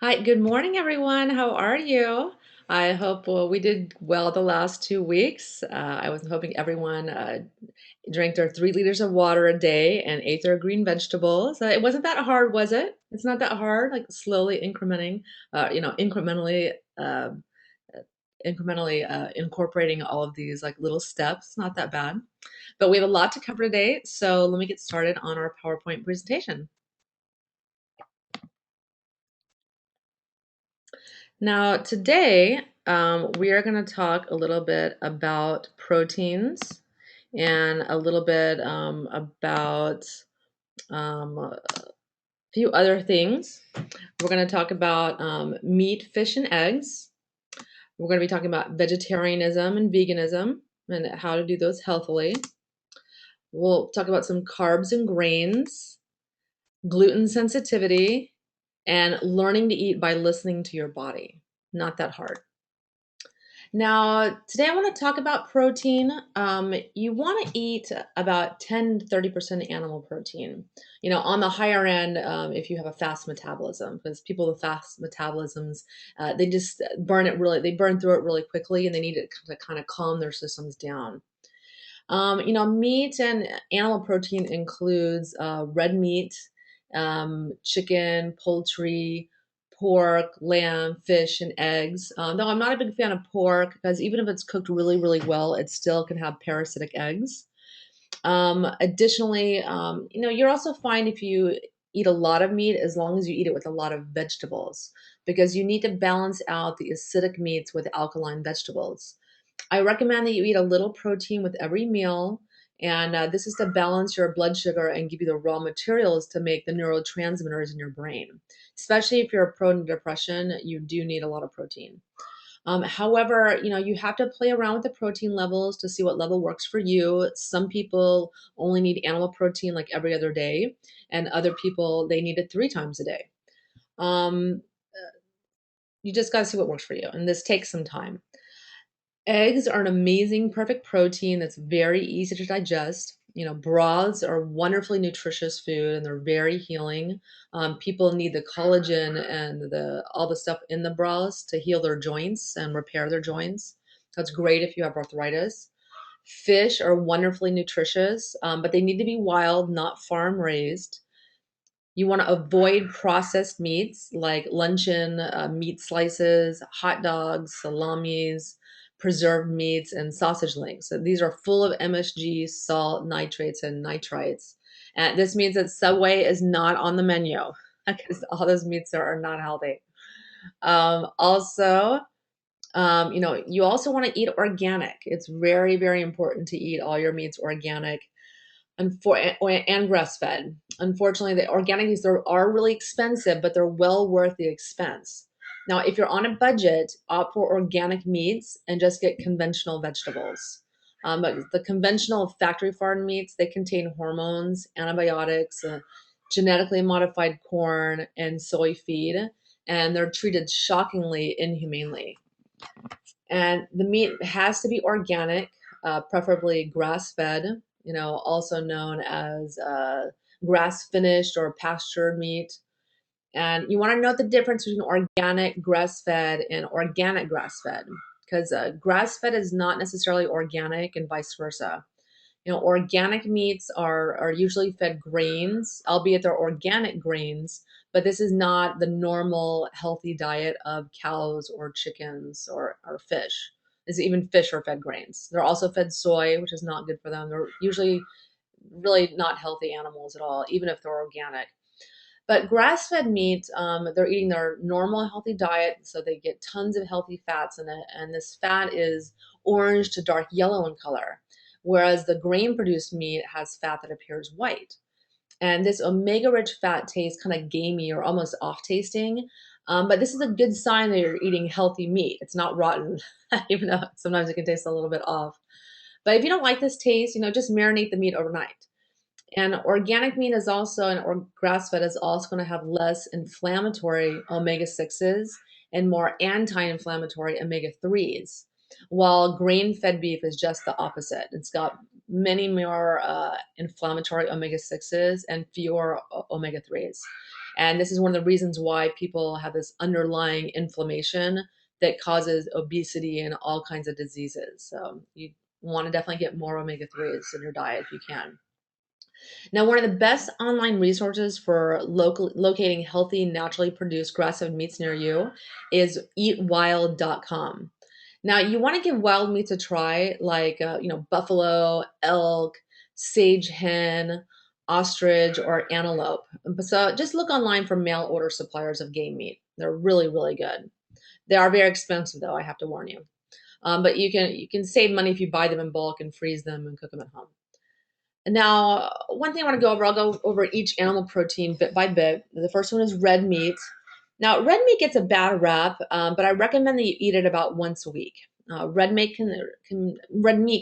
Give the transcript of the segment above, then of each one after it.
Hi, good morning, everyone. How are you? I hope we did well the last 2 weeks. I was hoping everyone drank their 3 liters of water a day and ate their green vegetables. It wasn't that hard, was it? It's not that hard, like slowly incrementing, incrementally, incorporating all of these like little steps. Not that bad. But we have a lot to cover today, so let me get started on our PowerPoint presentation. Now, today, we are going to talk a little bit about proteins and a little bit about a few other things. We're going to talk about meat, fish, and eggs. We're going to be talking about vegetarianism and veganism and how to do those healthily. We'll talk about some carbs and grains, gluten sensitivity, and learning to eat by listening to your body. Not that hard. Now, today I want to talk about protein. You want to eat about 10 to 30% animal protein. On the higher end, if you have a fast metabolism, because people with fast metabolisms, they just they burn through it really quickly, and they need it to kind of calm their systems down. Meat and animal protein includes red meat, chicken, poultry, pork, lamb, fish, and eggs. Though I'm not a big fan of pork because even if it's cooked really, really well, it still can have parasitic eggs. Additionally, you're also fine if you eat a lot of meat as long as you eat it with a lot of vegetables because you need to balance out the acidic meats with alkaline vegetables. I recommend that you eat a little protein with every meal, and this is to balance your blood sugar and give you the raw materials to make the neurotransmitters in your brain. Especially if you're prone to depression, you do need a lot of protein. However, you have to play around with the protein levels to see what level works for you. Some people only need animal protein like every other day, and other people, they need it 3 times a day. Um, you just got to see what works for you, and this takes some time. Eggs are an amazing, perfect protein that's very easy to digest. Broths are wonderfully nutritious food and they're very healing. People need the collagen and the all the stuff in the broths to heal their joints and repair their joints. That's great if you have arthritis. Fish are wonderfully nutritious, but they need to be wild, not farm raised. You want to avoid processed meats like luncheon meat slices, hot dogs, salamis, preserved meats, and sausage links. So these are full of MSG, salt, nitrates, and nitrites. And this means that Subway is not on the menu because all those meats are not healthy. Also, you also want to eat organic. It's very, very important to eat all your meats organic and grass fed. Unfortunately, the organic meats are really expensive, but they're well worth the expense. Now, if you're on a budget, opt for organic meats and just get conventional vegetables. But the conventional factory farmed meats, they contain hormones, antibiotics, genetically modified corn, and soy feed, and they're treated shockingly inhumanely. And the meat has to be organic, preferably grass fed, also known as grass finished or pastured meat. And you want to note the difference between organic grass fed and organic grass fed because grass fed is not necessarily organic and vice versa. Organic meats are usually fed grains, albeit they're organic grains, but this is not the normal healthy diet of cows or chickens or fish. Is even fish are fed grains. They're also fed soy, which is not good for them. They're usually really not healthy animals at all, even if they're organic. But grass-fed meat, they're eating their normal healthy diet, so they get tons of healthy fats in it, and this fat is orange to dark yellow in color, whereas the grain-produced meat has fat that appears white. And this omega-rich fat tastes kind of gamey or almost off-tasting, but this is a good sign that you're eating healthy meat. It's not rotten, even though sometimes it can taste a little bit off. But if you don't like this taste, just marinate the meat overnight. And organic meat is also, or grass fed is also going to have less inflammatory omega 6s and more anti inflammatory omega 3s, while grain fed beef is just the opposite. It's got many more inflammatory omega 6s and fewer omega 3s. And this is one of the reasons why people have this underlying inflammation that causes obesity and all kinds of diseases. So you want to definitely get more omega-3s in your diet if you can. Now, one of the best online resources for locating healthy, naturally produced grass-fed meats near you is eatwild.com. Now, you want to give wild meats a try, like buffalo, elk, sage hen, ostrich, or antelope. So just look online for mail order suppliers of game meat. They're really, really good. They are very expensive, though, I have to warn you. But you can save money if you buy them in bulk and freeze them and cook them at home. Now, one thing I want to go over, I'll go over each animal protein bit by bit. The first one is red meat. Now, red meat gets a bad rap, but I recommend that you eat it about once a week. Red meat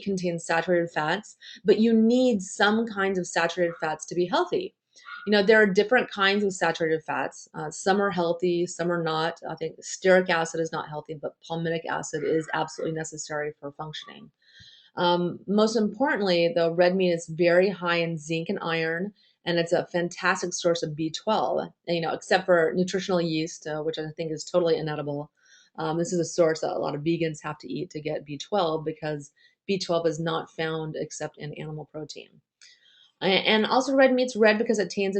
contains saturated fats, but you need some kinds of saturated fats to be healthy. There are different kinds of saturated fats. Some are healthy, some are not. I think stearic acid is not healthy, but palmitic acid is absolutely necessary for functioning. Most importantly, the red meat is very high in zinc and iron, and it's a fantastic source of B12. Except for nutritional yeast, which I think is totally inedible. This is a source that a lot of vegans have to eat to get B12 because B12 is not found except in animal protein. And also, red meat's red because it contains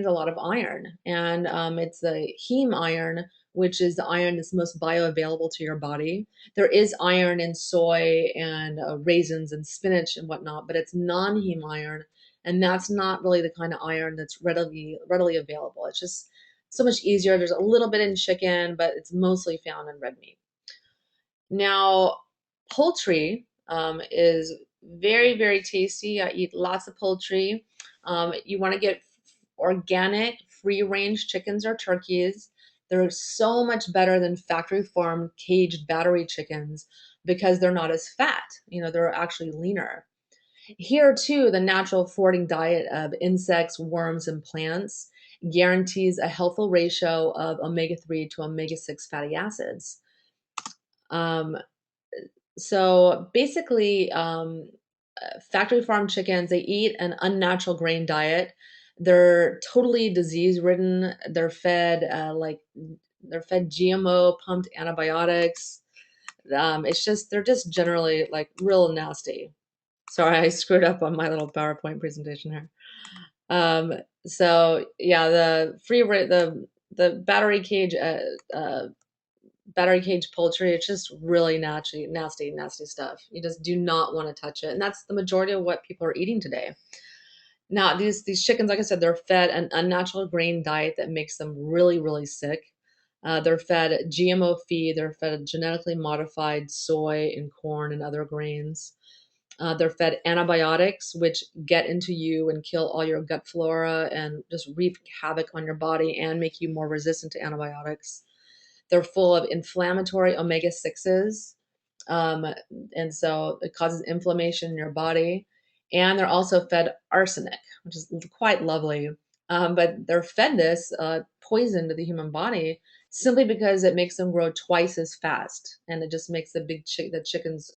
a lot of iron, and it's the heme iron, which is the iron that's most bioavailable to your body. There is iron in soy and raisins and spinach and whatnot, but it's non-heme iron, and that's not really the kind of iron that's readily available. It's just so much easier. There's a little bit in chicken, but it's mostly found in red meat. Now, poultry is very, very tasty. I eat lots of poultry. You want to get organic, free range chickens or turkeys. They're so much better than factory farmed caged battery chickens because they're not as fat. They're actually leaner. Here, too, the natural foraging diet of insects, worms, and plants guarantees a healthful ratio of omega-3 to omega-6 fatty acids. Um, so basically, factory farm chickens, they eat an unnatural grain diet. They're totally disease ridden. They're fed GMO pumped antibiotics. They're just generally like real nasty. Sorry, I screwed up on my little PowerPoint presentation here. Um, so yeah, the battery cage poultry, it's just really nasty stuff. You just do not want to touch it. And that's the majority of what people are eating today. Now, these chickens, like I said, they're fed an unnatural grain diet that makes them really, really sick. They're fed GMO feed, they're fed genetically modified soy and corn and other grains. They're fed antibiotics, which get into you and kill all your gut flora and just wreak havoc on your body and make you more resistant to antibiotics. They're full of inflammatory omega 6s. Um, and so it causes inflammation in your body. And they're also fed arsenic, which is quite lovely. But they're fed this poison to the human body simply because it makes them grow twice as fast. And it just makes the chickens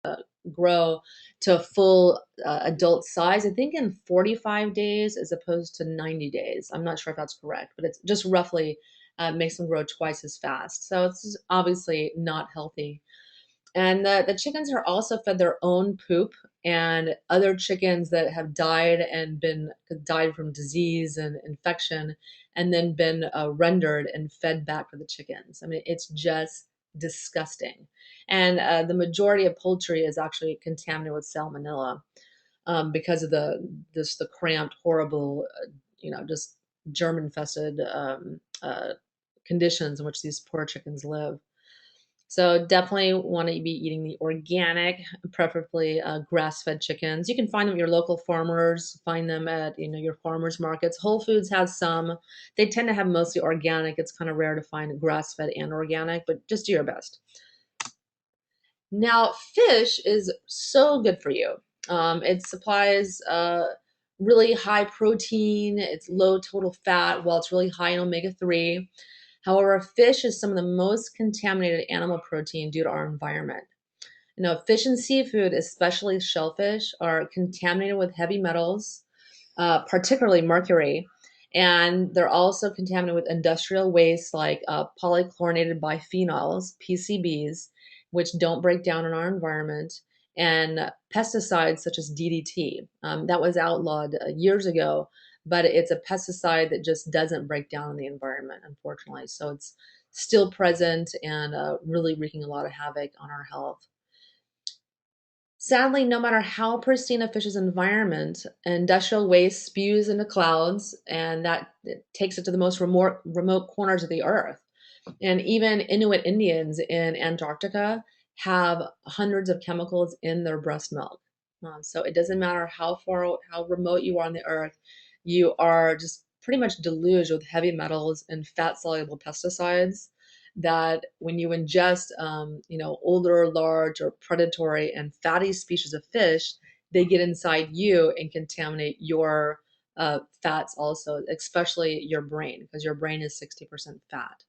grow to a full adult size, I think in 45 days as opposed to 90 days. I'm not sure if that's correct, but it's just roughly makes them grow twice as fast. So it's obviously not healthy. And the chickens are also fed their own poop and other chickens that have died from disease and infection, and then been rendered and fed back to the chickens. I mean, it's just disgusting. And the majority of poultry is actually contaminated with salmonella because of the cramped, horrible, just germ infested conditions in which these poor chickens live. So definitely want to be eating the organic, preferably grass-fed chickens. You can find them at your local farmers, find them at your farmers markets. Whole Foods has some. They tend to have mostly organic. It's kind of rare to find grass-fed and organic, but just do your best. Now, fish is so good for you. It supplies really high protein. It's low total fat, while it's really high in omega-3. However, fish is some of the most contaminated animal protein due to our environment. Fish and seafood, especially shellfish, are contaminated with heavy metals, particularly mercury. And they're also contaminated with industrial waste like polychlorinated biphenyls, PCBs, which don't break down in our environment, and pesticides such as DDT. That was outlawed years ago, but it's a pesticide that just doesn't break down in the environment, unfortunately. So it's still present and really wreaking a lot of havoc on our health. Sadly, no matter how pristine a fish's environment, industrial waste spews into clouds, and that it takes it to the most remote corners of the earth. And even Inuit Indians in Antarctica have hundreds of chemicals in their breast milk. So it doesn't matter how remote you are on the earth, you are just pretty much deluged with heavy metals and fat soluble pesticides that when you ingest, older, large, or predatory and fatty species of fish, they get inside you and contaminate your fats also, especially your brain, because your brain is 60% fat.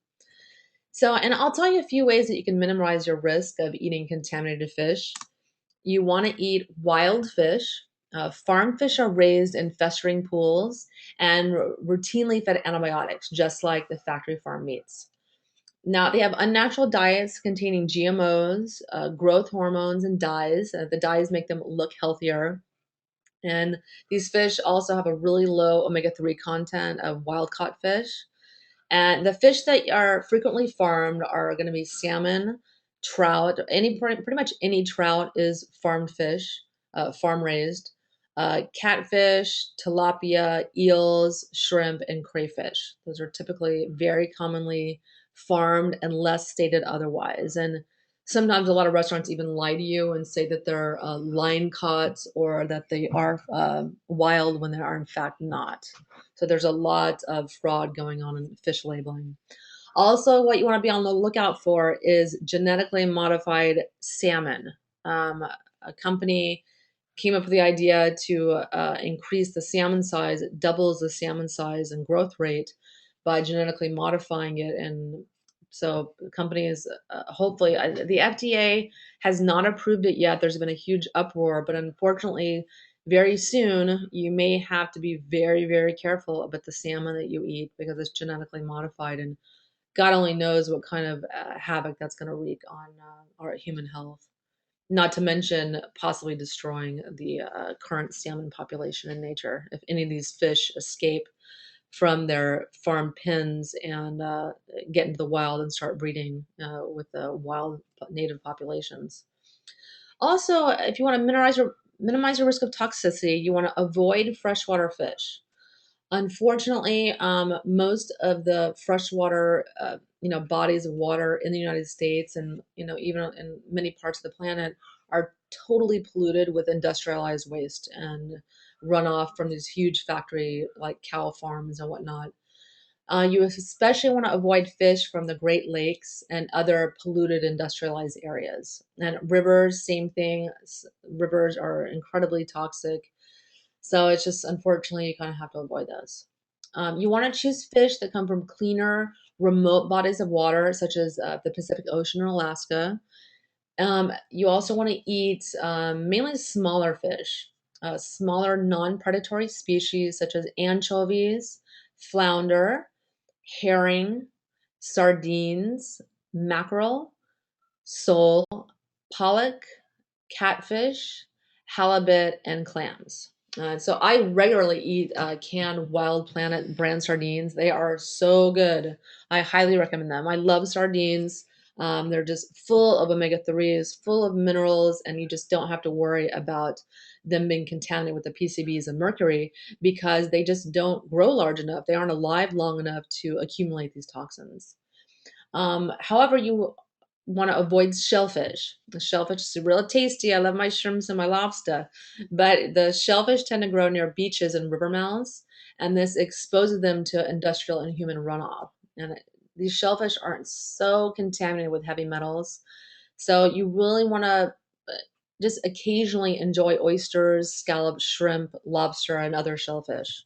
So, and I'll tell you a few ways that you can minimize your risk of eating contaminated fish. You want to eat wild fish. Farm fish are raised in festering pools and routinely fed antibiotics, just like the factory farm meats. Now, they have unnatural diets containing GMOs, growth hormones, and dyes. The dyes make them look healthier. And these fish also have a really low omega-3 content of wild caught fish. And the fish that are frequently farmed are going to be salmon, trout, pretty much any trout is farmed fish, farm raised, catfish, tilapia, eels, shrimp, and crayfish. Those are typically very commonly farmed unless stated otherwise. And sometimes a lot of restaurants even lie to you and say that they're line caught or that they are wild when they are in fact not. So there's a lot of fraud going on in fish labeling. Also, what you want to be on the lookout for is genetically modified salmon. A company came up with the idea to increase the salmon size. It doubles the salmon size and growth rate by genetically modifying it. And so companies, hopefully, the FDA has not approved it yet. There's been a huge uproar, but unfortunately, very soon you may have to be very, very careful about the salmon that you eat because it's genetically modified, and God only knows what kind of havoc that's going to wreak on our human health. Not to mention possibly destroying the current salmon population in nature. If any of these fish escape from their farm pens and get into the wild and start breeding with the wild native populations. Also, if you want to minimize your risk of toxicity, you want to avoid freshwater fish. Unfortunately, most of the freshwater, bodies of water in the United States and, even in many parts of the planet are totally polluted with industrialized waste and runoff from these huge factory like cow farms and whatnot. You especially want to avoid fish from the Great Lakes and other polluted industrialized areas. And rivers, same thing. Rivers are incredibly toxic. So it's just unfortunately you kind of have to avoid those. You want to choose fish that come from cleaner, remote bodies of water, such as the Pacific Ocean or Alaska. You also want to eat mainly smaller fish, smaller non-predatory species such as anchovies, flounder, herring, sardines, mackerel, sole, pollock, catfish, halibut, and clams. So I regularly eat canned Wild Planet brand sardines. They are so good. I highly recommend them. I love sardines. They're just full of omega-3s, full of minerals, and you just don't have to worry about them being contaminated with the PCBs and mercury because they just don't grow large enough. They aren't alive long enough to accumulate these toxins. However, you want to avoid shellfish. The shellfish is real tasty. I love my shrimps and my lobster, but the shellfish tend to grow near beaches and river mouths, and this exposes them to industrial and human runoff. And these shellfish aren't so contaminated with heavy metals, so you really want to just occasionally enjoy oysters, scallops, shrimp, lobster, and other shellfish.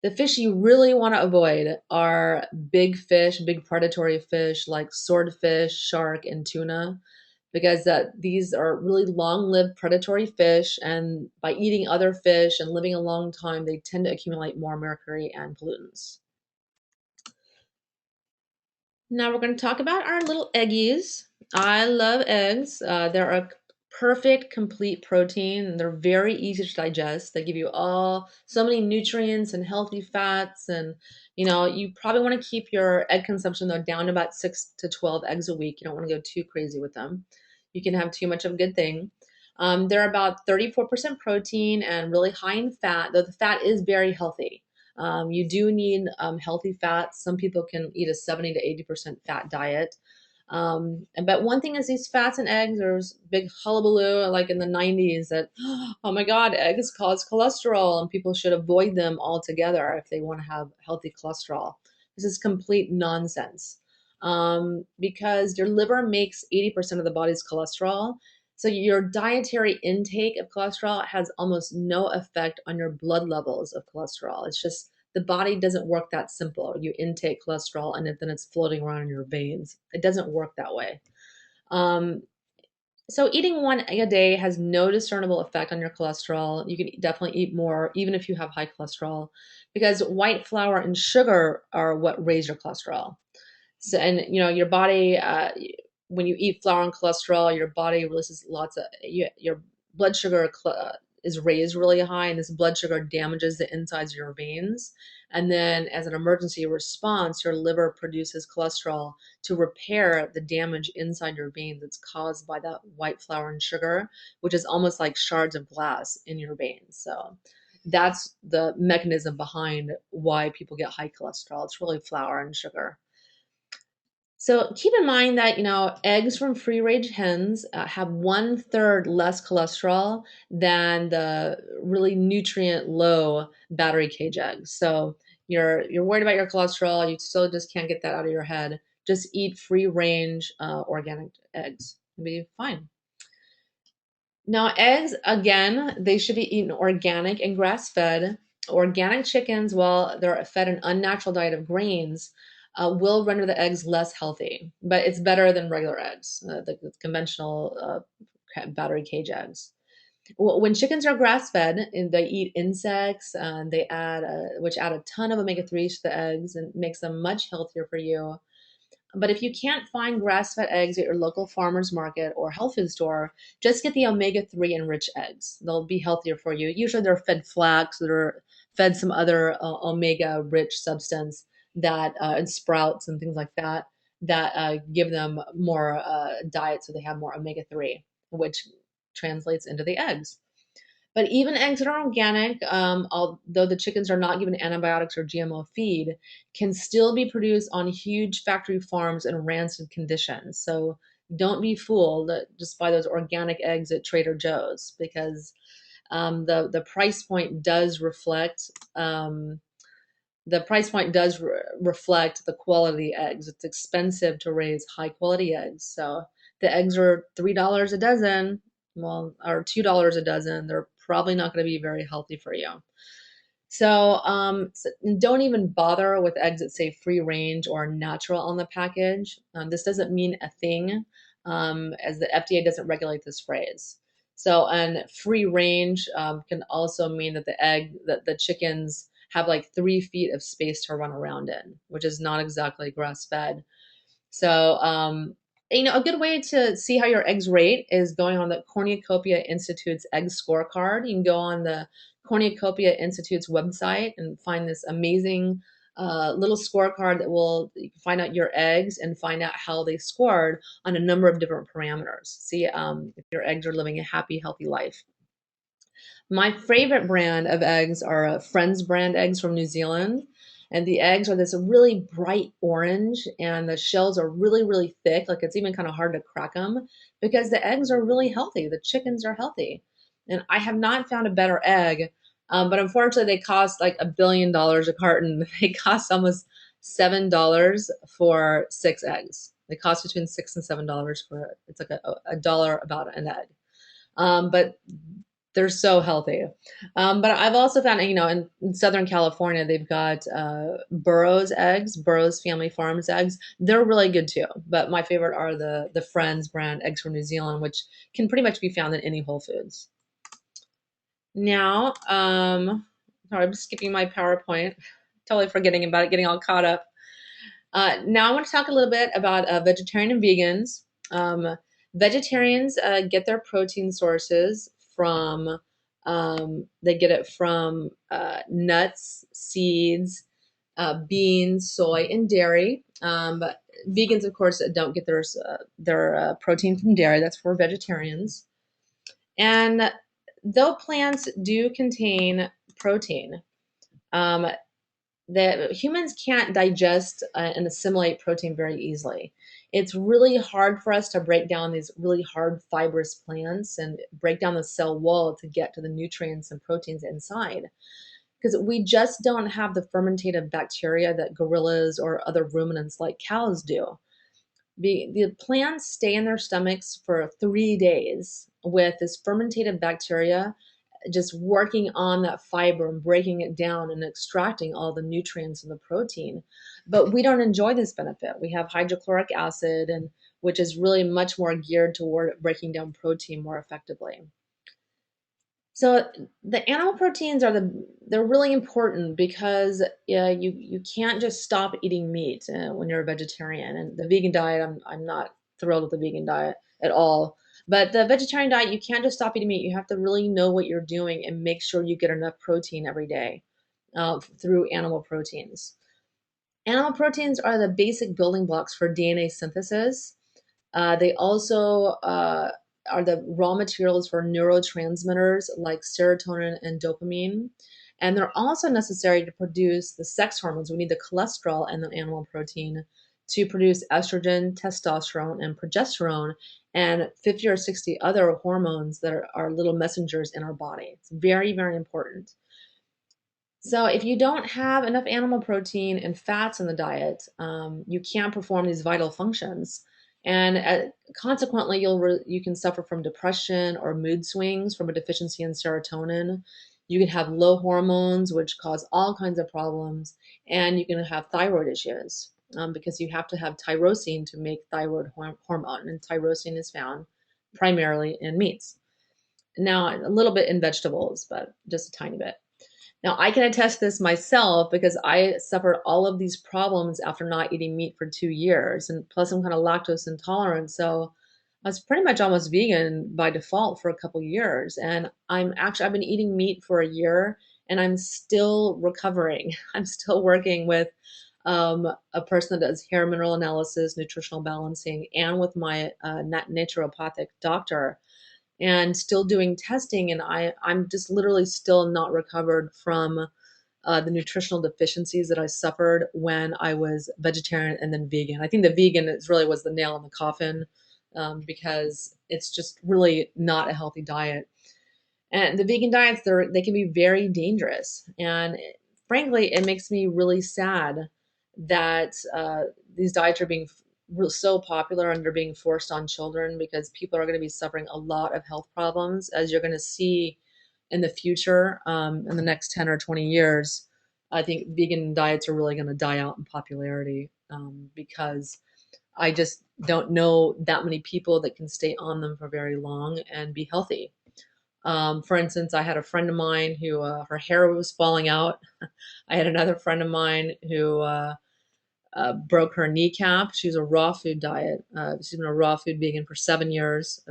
The fish you really want to avoid are big fish, big predatory fish like swordfish, shark, and tuna, because these are really long-lived predatory fish, and by eating other fish and living a long time, they tend to accumulate more mercury and pollutants. Now we're going to talk about our little eggies. I love eggs. They're a perfect, complete protein, and they're very easy to digest. They give you all so many nutrients and healthy fats, and you probably want to keep your egg consumption though down to about 6 to 12 eggs a week. You don't want to go too crazy with them. You can have too much of a good thing. They're about 34% protein and really high in fat, though the fat is very healthy. You do need healthy fats. Some people can eat a 70 to 80% fat diet. But one thing is these fats and eggs, there's big hullabaloo like in the 90s that, oh my God, eggs cause cholesterol and people should avoid them altogether if they want to have healthy cholesterol. This is complete nonsense because your liver makes 80% of the body's cholesterol. So your dietary intake of cholesterol has almost no effect on your blood levels of cholesterol. It's just the body doesn't work that simple. You intake cholesterol and then it's floating around in your veins. It doesn't work that way. Um, so eating one egg a day has no discernible effect on your cholesterol. You can definitely eat more, even if you have high cholesterol, because white flour and sugar are what raise your cholesterol. So, and your body, when you eat flour and cholesterol, your body releases lots of your blood sugar is raised really high, and this blood sugar damages the insides of your veins. And then, as an emergency response, your liver produces cholesterol to repair the damage inside your veins that's caused by that white flour and sugar, which is almost like shards of glass in your veins. So that's the mechanism behind why people get high cholesterol. It's really flour and sugar. So keep in mind that eggs from free-range hens have 1/3 less cholesterol than the really nutrient-low battery cage eggs. So you're worried about your cholesterol, you still just can't get that out of your head. Just eat free-range organic eggs. It'll be fine. Now, eggs, again, they should be eaten organic and grass-fed. Organic chickens, while they're fed an unnatural diet of grains, will render the eggs less healthy, but it's better than regular eggs, the conventional battery cage eggs. When chickens are grass-fed, and they eat insects, and they add, which add a ton of omega-3s to the eggs and makes them much healthier for you. But if you can't find grass-fed eggs at your local farmer's market or health food store, just get the omega-3 enriched eggs. They'll be healthier for you. Usually they're fed flax, they're fed some other omega-rich substance that and sprouts and things like that that give them more diet, so they have more omega-3, which translates into the eggs. But even eggs that are organic, although the chickens are not given antibiotics or GMO feed, can still be produced on huge factory farms in rancid conditions. So don't be fooled just by those organic eggs at Trader Joe's, because the price point does reflect reflect the quality of the eggs. It's expensive to raise high quality eggs. So the eggs are $3 a dozen, well, or $2 a dozen. They're probably not going to be very healthy for you. So don't even bother with eggs that say free range or natural on the package. This doesn't mean a thing, as the FDA doesn't regulate this phrase. So, and free range can also mean that that the chickens have like 3 feet of space to run around in, which is not exactly grass fed. So, a good way to see how your eggs rate is going on the Cornucopia Institute's egg scorecard. You can go on the Cornucopia Institute's website and find this amazing little scorecard that will find out your eggs and find out how they scored on a number of different parameters. See if your eggs are living a happy, healthy life. My favorite brand of eggs are Friends brand eggs from New Zealand. And the eggs are this really bright orange, and the shells are really, really thick. Like it's even kind of hard to crack them because the eggs are really healthy. The chickens are healthy. And I have not found a better egg, but unfortunately, they cost like $1 billion a carton. They cost almost $7 for 6 eggs. They cost between $6 and $7 for it's like a dollar about an egg. But They're so healthy. But I've also found, in Southern California, they've got Burroughs eggs, Burroughs Family Farms eggs. They're really good too. But my favorite are the Friends brand eggs from New Zealand, which can pretty much be found in any Whole Foods. Now, sorry, I'm skipping my PowerPoint, totally forgetting about it, getting all caught up. Now I want to talk a little bit about vegetarian and vegans. Vegetarians get their protein sources from, they get it from nuts, seeds, beans, soy, and dairy. But vegans, of course, don't get their protein from dairy. That's for vegetarians. And though plants do contain protein, um, that humans can't digest and assimilate protein very easily. It's really hard for us to break down these really hard fibrous plants and break down the cell wall to get to the nutrients and proteins inside. Because we just don't have the fermentative bacteria that gorillas or other ruminants like cows do. The plants stay in their stomachs for 3 days with this fermentative bacteria just working on that fiber and breaking it down and extracting all the nutrients and the protein. But we don't enjoy this benefit. We have hydrochloric acid, and which is really much more geared toward breaking down protein more effectively. So the animal proteins they're really important because you can't just stop eating meat when you're a vegetarian. And the vegan diet, I'm not thrilled with the vegan diet at all. But the vegetarian diet, you can't just stop eating meat. You have to really know what you're doing and make sure you get enough protein every day through animal proteins. Animal proteins are the basic building blocks for DNA synthesis. They also are the raw materials for neurotransmitters like serotonin and dopamine. And they're also necessary to produce the sex hormones. We need the cholesterol and the animal protein to produce estrogen, testosterone, and progesterone, and 50 or 60 other hormones that are little messengers in our body. It's very, very important. So if you don't have enough animal protein and fats in the diet, you can't perform these vital functions, and consequently, you can suffer from depression or mood swings from a deficiency in serotonin. You can have low hormones, which cause all kinds of problems, and you can have thyroid issues because you have to have tyrosine to make thyroid hormone, and tyrosine is found primarily in meats. Now, a little bit in vegetables, but just a tiny bit. Now, I can attest this myself because I suffered all of these problems after not eating meat for 2 years. And plus, I'm kind of lactose intolerant. So I was pretty much almost vegan by default for a couple years. And I've been eating meat for a year and I'm still recovering. I'm still working with a person that does hair mineral analysis, nutritional balancing, and with my naturopathic doctor and still doing testing. And I'm just literally still not recovered from the nutritional deficiencies that I suffered when I was vegetarian and then vegan. I think the vegan really was the nail in the coffin because it's just really not a healthy diet. And the vegan diets, they can be very dangerous. And frankly, it makes me really sad that these diets are being so popular and they're being forced on children because people are going to be suffering a lot of health problems, as you're going to see in the future, in the next 10 or 20 years. I think vegan diets are really going to die out in popularity because I just don't know that many people that can stay on them for very long and be healthy. For instance, I had a friend of mine who her hair was falling out. I had another friend of mine who broke her kneecap. She was a raw food diet. She's been a raw food vegan for 7 years,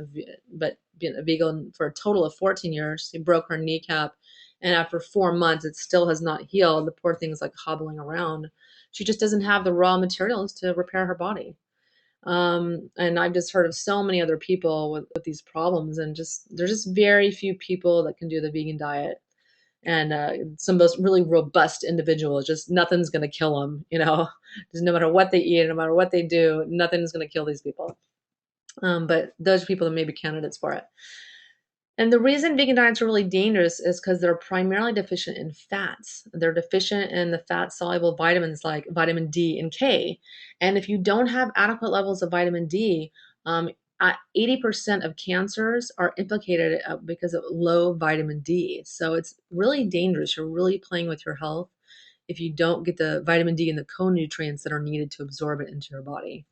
but been a vegan for a total of 14 years. She broke her kneecap, and after 4 months, it still has not healed. The poor thing's like hobbling around. She just doesn't have the raw materials to repair her body. And I've just heard of so many other people with these problems, and just there's just very few people that can do the vegan diet. And some of those really robust individuals, just nothing's going to kill them, just no matter what they eat, no matter what they do, nothing's going to kill these people. But those people that may be candidates for it. And the reason vegan diets are really dangerous is because they're primarily deficient in fats. They're deficient in the fat soluble vitamins like vitamin D and K. And if you don't have adequate levels of vitamin D, 80% of cancers are implicated because of low vitamin D. So it's really dangerous. You're really playing with your health if you don't get the vitamin D and the co-nutrients that are needed to absorb it into your body.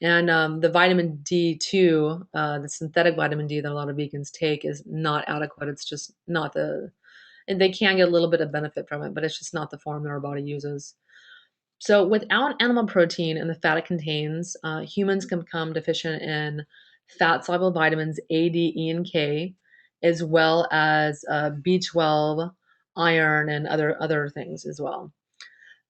And the vitamin D2, the synthetic vitamin D that a lot of vegans take, is not adequate. It's just not and they can get a little bit of benefit from it, but it's just not the form that our body uses. So, without animal protein and the fat it contains, humans can become deficient in fat soluble vitamins A, D, E, and K, as well as B12, iron, and other things as well.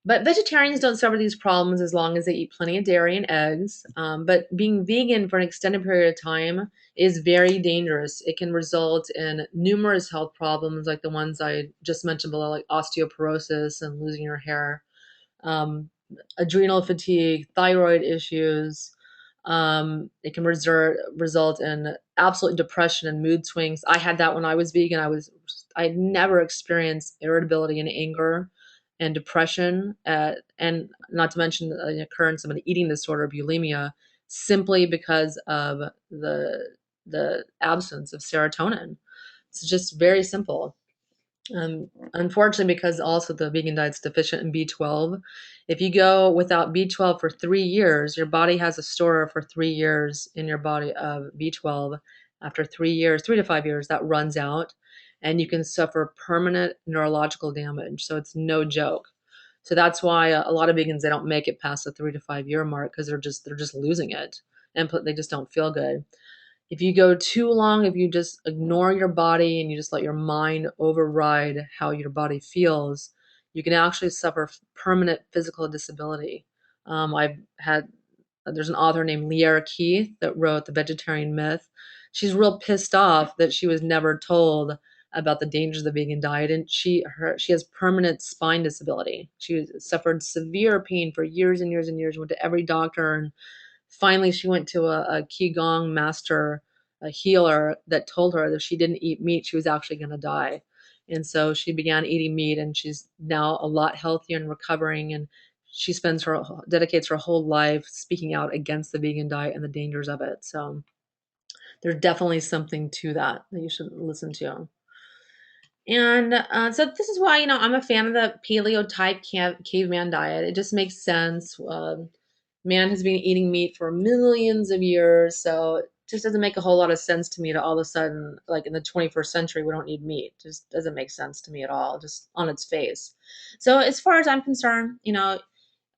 But vegetarians don't suffer these problems as long as they eat plenty of dairy and eggs. But being vegan for an extended period of time is very dangerous. It can result in numerous health problems, like the ones I just mentioned below, like osteoporosis and losing your hair, um, adrenal fatigue, thyroid issues. It can result in absolute depression and mood swings. I had that when I was vegan. I never experienced irritability and anger and depression, and not to mention the occurrence of an eating disorder, bulimia, simply because of the absence of serotonin. It's just very simple. Unfortunately, because also the vegan diet's deficient in B12, if you go without B12 for 3 years, your body has a store for 3 years in your body of B12. After 3 years, 3 to 5 years, that runs out, and you can suffer permanent neurological damage. So it's no joke. So that's why a lot of vegans, they don't make it past the 3 to 5 year mark because they're just losing it, and they just don't feel good. If you go too long, if you just ignore your body and you just let your mind override how your body feels, you can actually suffer permanent physical disability. I've had There's an author named Lierre Keith that wrote The Vegetarian Myth. She's real pissed off that she was never told about the dangers of the vegan diet, and she has permanent spine disability. She suffered severe pain for years and years and years. Went to every doctor, and finally she went to a qigong master, a healer, that told her that if she didn't eat meat, she was actually going to die. And so she began eating meat, and she's now a lot healthier and recovering, and she dedicates her whole life speaking out against the vegan diet and the dangers of it. So there's definitely something to that you should listen to. And so this is why, I'm a fan of the paleo type caveman diet. It just makes sense. Man has been eating meat for millions of years, so it just doesn't make a whole lot of sense to me to all of a sudden, like in the 21st century, we don't need meat. It just doesn't make sense to me at all, just on its face. So as far as I'm concerned,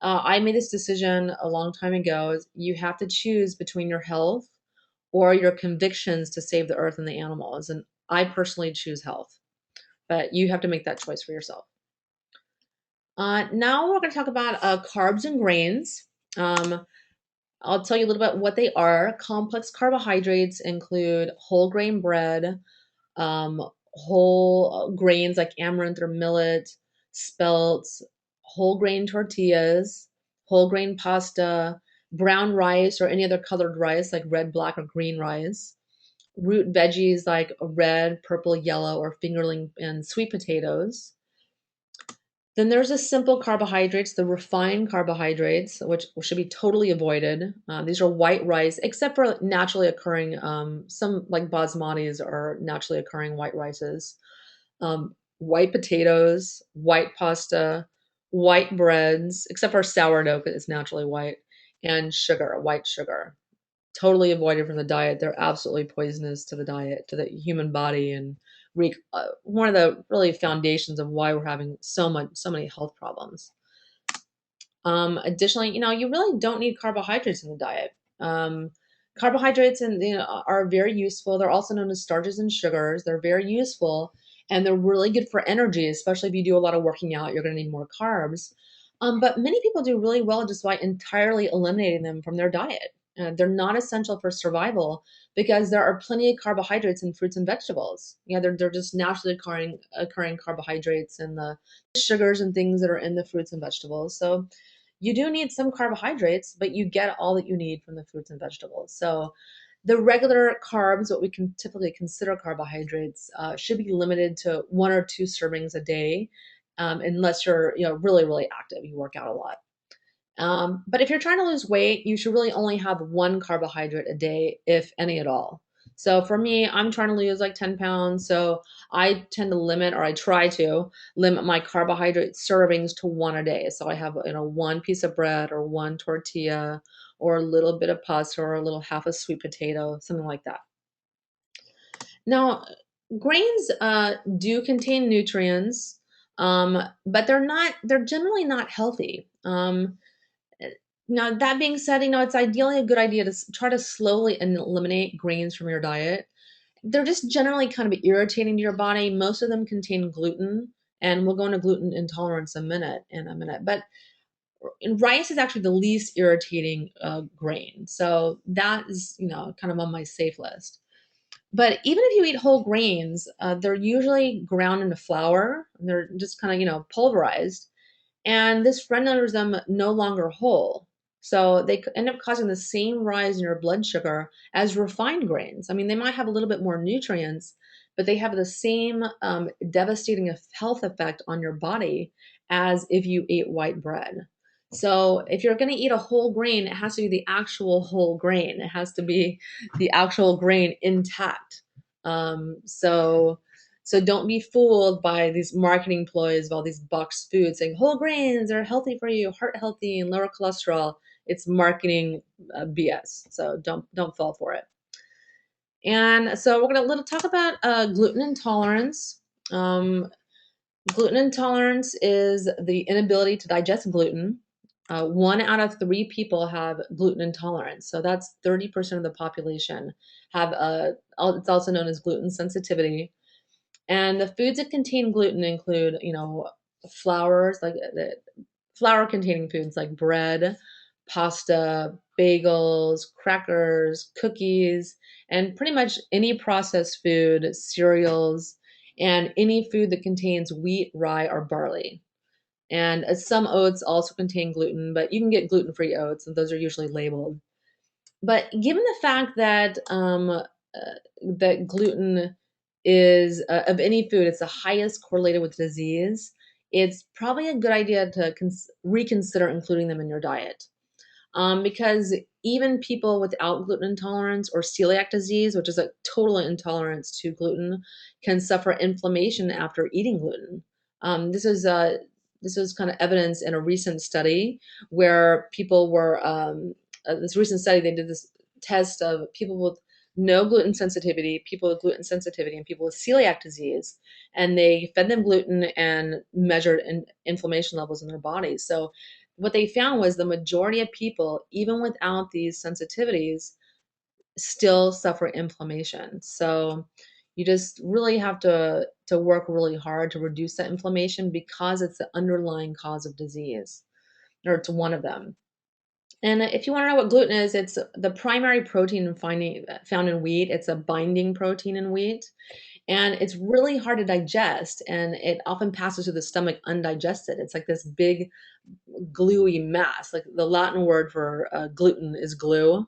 I made this decision a long time ago. Is you have to choose between your health or your convictions to save the earth and the animals. And I personally choose health, but you have to make that choice for yourself. Now we're going to talk about carbs and grains. Um, I'll tell you a little bit what they are. Complex carbohydrates include whole grain bread, whole grains like amaranth or millet, spelt, whole grain tortillas, whole grain pasta, brown rice or any other colored rice like red, black, or green rice, root veggies like red, purple, yellow, or fingerling, and sweet potatoes. Then there's the simple carbohydrates, the refined carbohydrates, which should be totally avoided. These are white rice, except for naturally occurring, some like basmatis are naturally occurring white rices. White potatoes, white pasta, white breads, except for sourdough, because it's naturally white, and sugar, white sugar. Totally avoided from the diet. They're absolutely poisonous to the diet, to the human body, and one of the really foundations of why we're having so many health problems. Additionally, you really don't need carbohydrates in the diet. Carbohydrates are very useful. They're also known as starches and sugars. They're very useful, and they're really good for energy, especially if you do a lot of working out. You're going to need more carbs. But many people do really well just by entirely eliminating them from their diet. They're not essential for survival because there are plenty of carbohydrates in fruits and vegetables. They're just naturally occurring carbohydrates and the sugars and things that are in the fruits and vegetables. So you do need some carbohydrates, but you get all that you need from the fruits and vegetables. So the regular carbs, what we can typically consider carbohydrates, should be limited to 1 or 2 servings a day, unless you're really, really active, you work out a lot. But if you're trying to lose weight, you should really only have one carbohydrate a day, if any at all. So for me, I'm trying to lose like 10 pounds. So I tend to limit, or I try to limit my carbohydrate servings to one a day. So I have, one piece of bread or one tortilla or a little bit of pasta or a little half a sweet potato, something like that. Now, grains do contain nutrients, but they're generally not healthy. Uh, Now, that being said, it's ideally a good idea to try to slowly eliminate grains from your diet. They're just generally kind of irritating to your body. Most of them contain gluten, and we'll go into gluten intolerance in a minute. But rice is actually the least irritating grain, so that is kind of on my safe list. But even if you eat whole grains, they're usually ground into flour. They're just kind of pulverized, and this renders them no longer whole. So they end up causing the same rise in your blood sugar as refined grains. I mean, they might have a little bit more nutrients, but they have the same devastating health effect on your body as if you ate white bread. So if you're going to eat a whole grain, it has to be the actual whole grain. It has to be the actual grain intact. So don't be fooled by these marketing ploys of all these boxed foods saying whole grains are healthy for you, heart healthy, and lower cholesterol. It's marketing BS. So don't fall for it. And so we're gonna talk about gluten intolerance. Um, Gluten intolerance is the inability to digest gluten. 1 out of 3 people have gluten intolerance, so that's 30% of the population have it's also known as gluten sensitivity. And the foods that contain gluten include, flours, like the flour containing foods like bread, pasta, bagels, crackers, cookies, and pretty much any processed food, cereals, and any food that contains wheat, rye, or barley. And some oats also contain gluten, but you can get gluten-free oats, and those are usually labeled. But given the fact that gluten is of any food, it's the highest correlated with disease. It's probably a good idea to reconsider including them in your diet, because even people without gluten intolerance or celiac disease, which is a total intolerance to gluten, can suffer inflammation after eating gluten. This is kind of evidence in a recent study where people were this recent study they did this test of people with no gluten sensitivity, people with gluten sensitivity, and people with celiac disease, and they fed them gluten and measured inflammation levels in their bodies. So what they found was the majority of people, even without these sensitivities, still suffer inflammation. So you just really have to work really hard to reduce that inflammation because it's the underlying cause of disease, or it's one of them. And if you want to know what gluten is, it's the primary protein found in wheat. It's a binding protein in wheat, and it's really hard to digest, and it often passes through the stomach undigested. It's like this big gluey mass. Like the Latin word for gluten is glue,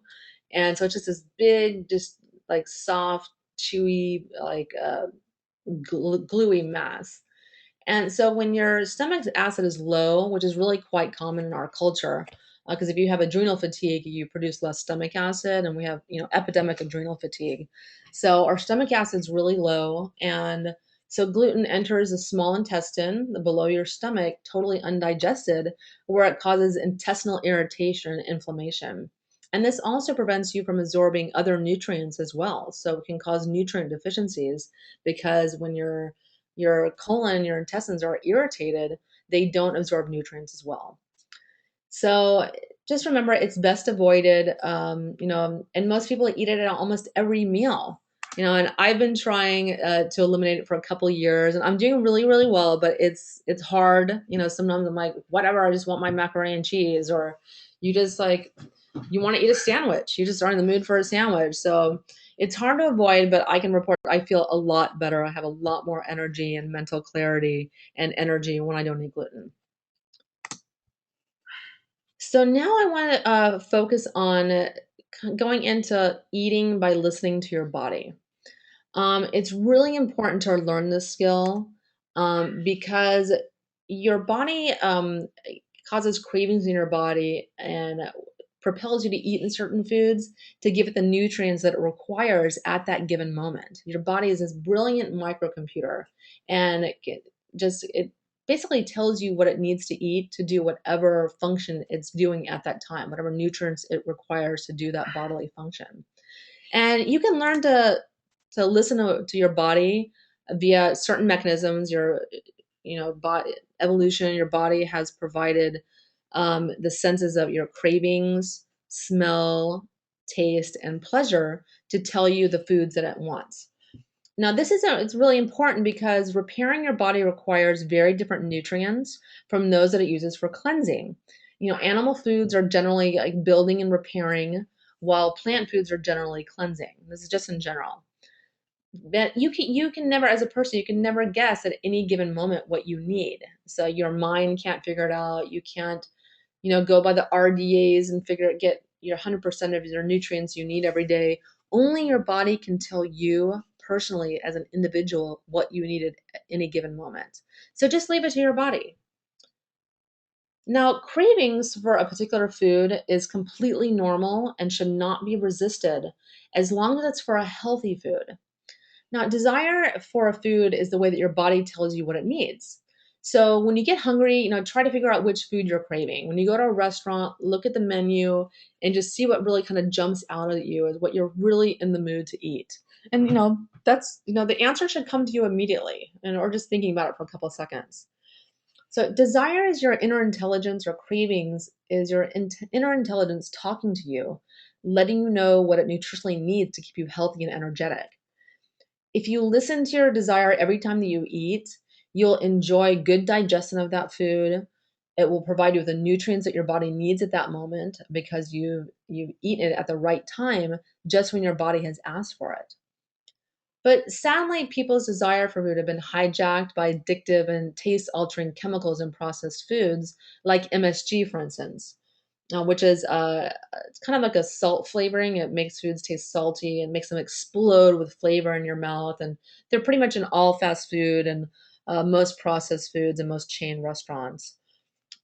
and so it's just this big, just like soft, chewy, like gluey mass. And so when your stomach acid is low, which is really quite common in our culture, because if you have adrenal fatigue, you produce less stomach acid, and we have, epidemic adrenal fatigue. So our stomach acid is really low, and so gluten enters the small intestine, the below your stomach, totally undigested, where it causes intestinal irritation and inflammation. And this also prevents you from absorbing other nutrients as well. So it can cause nutrient deficiencies because when your colon, your intestines are irritated, they don't absorb nutrients as well. So just remember, it's best avoided. And most people eat it at almost every meal. And I've been trying to eliminate it for a couple of years, and I'm doing really, really well. But it's hard. Sometimes I'm like, whatever, I just want my macaroni and cheese, or you just like you want to eat a sandwich. You just are in the mood for a sandwich. So it's hard to avoid, but I can report I feel a lot better. I have a lot more energy and mental clarity and energy when I don't eat gluten. So now I want to focus on going into eating by listening to your body. It's really important to learn this skill because your body causes cravings in your body and propels you to eat in certain foods to give it the nutrients that it requires at that given moment. Your body is this brilliant microcomputer, and it basically tells you what it needs to eat to do whatever function it's doing at that time, whatever nutrients it requires to do that bodily function. And you can learn to listen to your body via certain mechanisms. Body evolution, your body has provided the senses of your cravings, smell, taste, and pleasure to tell you the foods that it wants. Now, it's really important because repairing your body requires very different nutrients from those that it uses for cleansing. Animal foods are generally like building and repairing, while plant foods are generally cleansing. This is just in general. That you can never, as a person, you can never guess at any given moment what you need. So your mind can't figure it out. You can't, go by the RDAs and get your 100% of your nutrients you need every day. Only your body can tell you personally as an individual what you needed at any given moment. So just leave it to your body. Now, cravings for a particular food is completely normal and should not be resisted as long as it's for a healthy food. Now, desire for a food is the way that your body tells you what it needs. So when you get hungry, try to figure out which food you're craving. When you go to a restaurant, look at the menu and just see what really kind of jumps out at you as what you're really in the mood to eat. And that's the answer should come to you immediately, or just thinking about it for a couple of seconds. So desire is your inner intelligence, or cravings is your inner intelligence talking to you, letting you know what it nutritionally needs to keep you healthy and energetic. If you listen to your desire every time that you eat, you'll enjoy good digestion of that food. It will provide you with the nutrients that your body needs at that moment because you've eaten it at the right time, just when your body has asked for it. But sadly, people's desire for food have been hijacked by addictive and taste altering chemicals in processed foods, like MSG, for instance, which is it's kind of like a salt flavoring. It makes foods taste salty and makes them explode with flavor in your mouth. And they're pretty much in all fast food and most processed foods and most chain restaurants.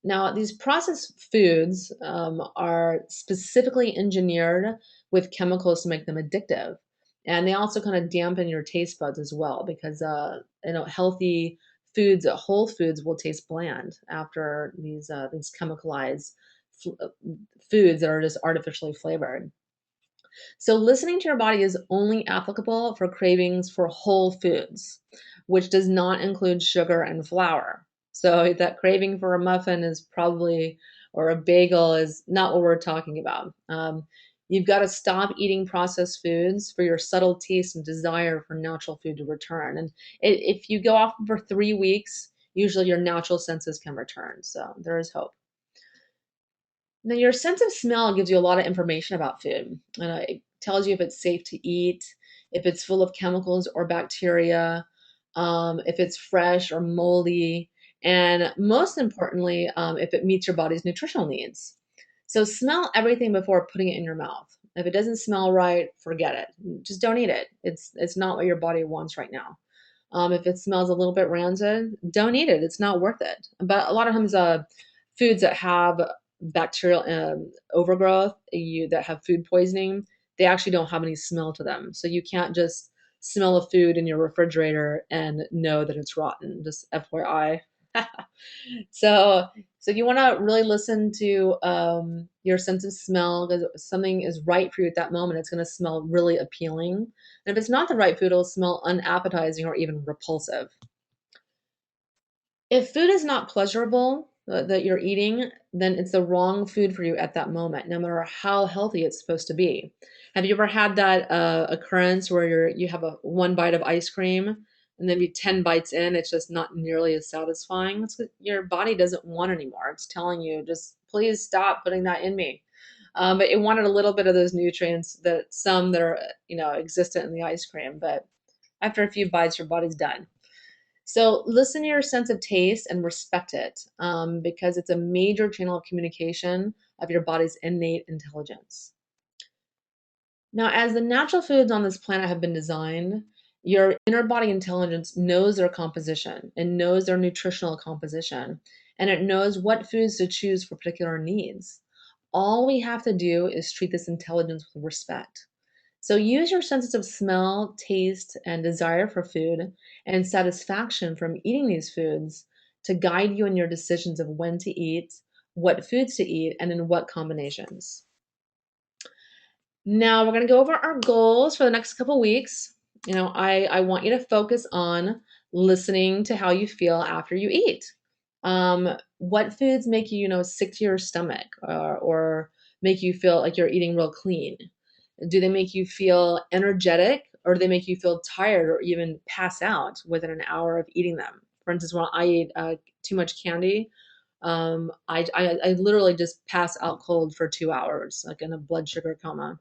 Now, these processed foods are specifically engineered with chemicals to make them addictive. And they also kind of dampen your taste buds as well because, healthy foods, whole foods will taste bland after these chemicalized f- foods that are just artificially flavored. So listening to your body is only applicable for cravings for whole foods, which does not include sugar and flour. So that craving for a muffin is probably, or a bagel is not what we're talking about. You've got to stop eating processed foods for your subtle taste and desire for natural food to return. And if you go off for 3 weeks, usually your natural senses can return. So there is hope. Now, your sense of smell gives you a lot of information about food. It tells you if it's safe to eat, if it's full of chemicals or bacteria, if it's fresh or moldy, and most importantly, if it meets your body's nutritional needs. So smell everything before putting it in your mouth. If it doesn't smell right, forget it. Just don't eat it. It's not what your body wants right now. If it smells a little bit rancid, don't eat it. It's not worth it. But a lot of times, foods that have bacterial overgrowth, that have food poisoning, they actually don't have any smell to them. So you can't just smell a food in your refrigerator and know that it's rotten. Just FYI. So, so you want to really listen to your sense of smell because something is right for you at that moment. It's going to smell really appealing. And if it's not the right food, it'll smell unappetizing or even repulsive. If food is not pleasurable that you're eating, then it's the wrong food for you at that moment, no matter how healthy it's supposed to be. Have you ever had that occurrence where you have a one bite of ice cream and then 10 bites in, it's just not nearly as satisfying? That's what your body doesn't want anymore. It's telling you, just please stop putting that in me. But it wanted a little bit of those nutrients that are existent in the ice cream, but after a few bites, your body's done. So listen to your sense of taste and respect it because it's a major channel of communication of your body's innate intelligence. Now, as the natural foods on this planet have been designed, your inner body intelligence knows their composition and knows their nutritional composition. and it knows what foods to choose for particular needs. All we have to do is treat this intelligence with respect. So use your senses of smell, taste, and desire for food and satisfaction from eating these foods to guide you in your decisions of when to eat, what foods to eat, and in what combinations. Now we're going to go over our goals for the next couple weeks. I want you to focus on listening to how you feel after you eat. What foods make you, sick to your stomach, or make you feel like you're eating real clean? Do they make you feel energetic, or do they make you feel tired or even pass out within an hour of eating them? For instance, when I eat too much candy, I literally just pass out cold for 2 hours, like in a blood sugar coma.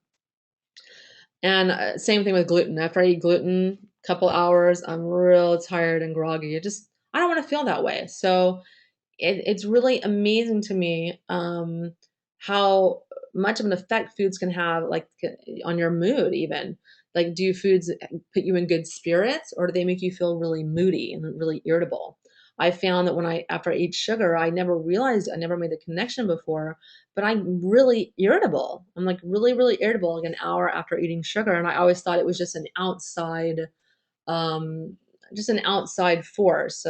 And same thing with gluten. After I eat gluten, couple hours, I'm real tired and groggy. I don't want to feel that way. So it's really amazing to me how much of an effect foods can have, like on your mood, even. Like, do foods put you in good spirits, or do they make you feel really moody and really irritable? I found that after I eat sugar, I never realized, I never made the connection before, but I'm really irritable. I'm like really, really irritable like an hour after eating sugar. And I always thought it was um, just an outside force.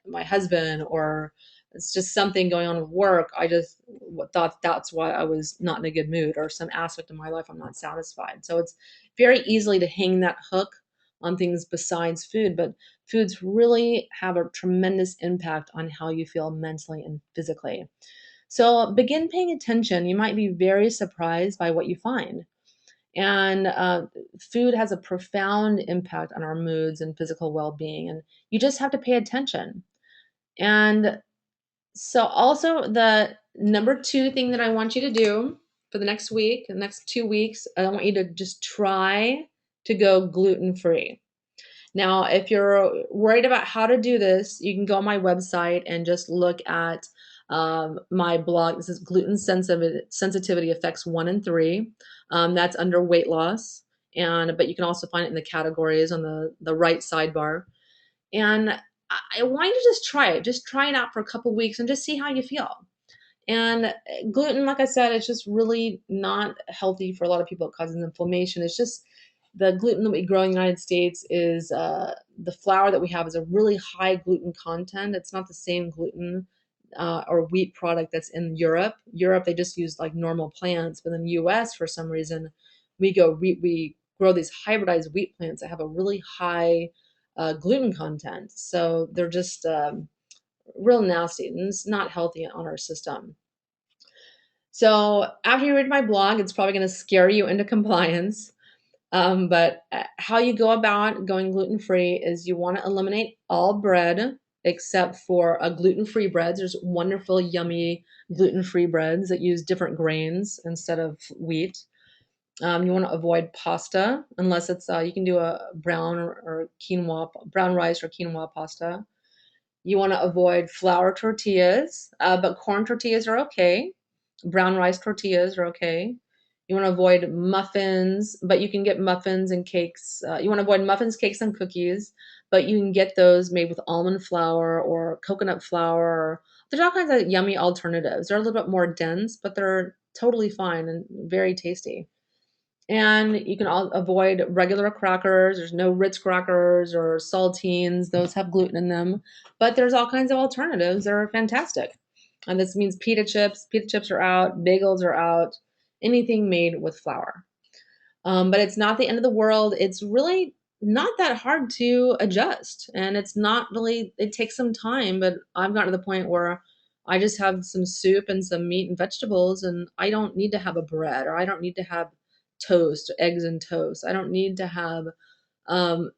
My husband, or it's just something going on with work. I just thought that's why I was not in a good mood, or some aspect of my life I'm not satisfied. So it's very easily to hang that hook on things besides food, but foods really have a tremendous impact on how you feel mentally and physically. So begin paying attention. You might be very surprised by what you find. And food has a profound impact on our moods and physical well being. And you just have to pay attention. And so, also, the number two thing that I want you to do for the next 2 weeks, I want you to just try to go gluten free. Now, if you're worried about how to do this, you can go on my website and just look at my blog. This is Gluten Sensitivity Effects 1 and 3. That's under weight loss. But you can also find it in the categories on the right sidebar. And I want you to just try it. Just try it out for a couple weeks and just see how you feel. And gluten, like I said, it's just really not healthy for a lot of people. It causes inflammation. It's just the gluten that we grow in the United States is the flour that we have is a really high gluten content. It's not the same gluten or wheat product that's in Europe. Europe, they just use like normal plants, but in the US, for some reason, we grow these hybridized wheat plants that have a really high gluten content. So they're just real nasty, and it's not healthy on our system. So after you read my blog, it's probably going to scare you into compliance. But how you go about going gluten free is you want to eliminate all bread except for gluten-free breads. There's wonderful, yummy gluten-free breads that use different grains instead of wheat. You want to avoid pasta unless it's you can do a brown rice or quinoa pasta. You want to avoid flour tortillas, but corn tortillas are okay. Brown rice tortillas are okay. You want to avoid muffins, but you can get muffins and cakes. You want to avoid muffins, cakes, and cookies, but you can get those made with almond flour or coconut flour. There's all kinds of yummy alternatives. They're a little bit more dense, but they're totally fine and very tasty. And you can avoid regular crackers. There's no Ritz crackers or saltines. Those have gluten in them. But there's all kinds of alternatives that are fantastic. And this means pita chips. Pita chips are out. Bagels are out. Anything made with flour. But it's not the end of the world. It's really not that hard to adjust. And it's not really, it takes some time, but I've gotten to the point where I just have some soup and some meat and vegetables, and I don't need to have a bread, or I don't need to have toast, eggs and toast. I don't need to have um,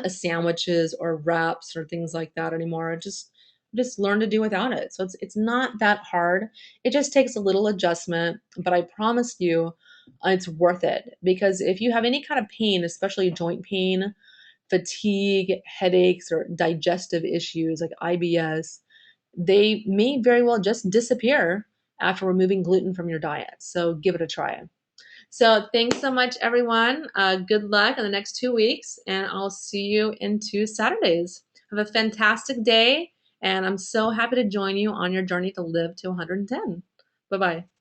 sandwiches or wraps or things like that anymore. Just learn to do without it. So it's not that hard. It just takes a little adjustment, but I promise you, it's worth it, because if you have any kind of pain, especially joint pain, fatigue, headaches, or digestive issues like IBS, they may very well just disappear after removing gluten from your diet. So give it a try. So thanks so much, everyone. Good luck in the next 2 weeks, and I'll see you in 2 Saturdays. Have a fantastic day, And I'm so happy to join you on your journey to live to 110. Bye bye.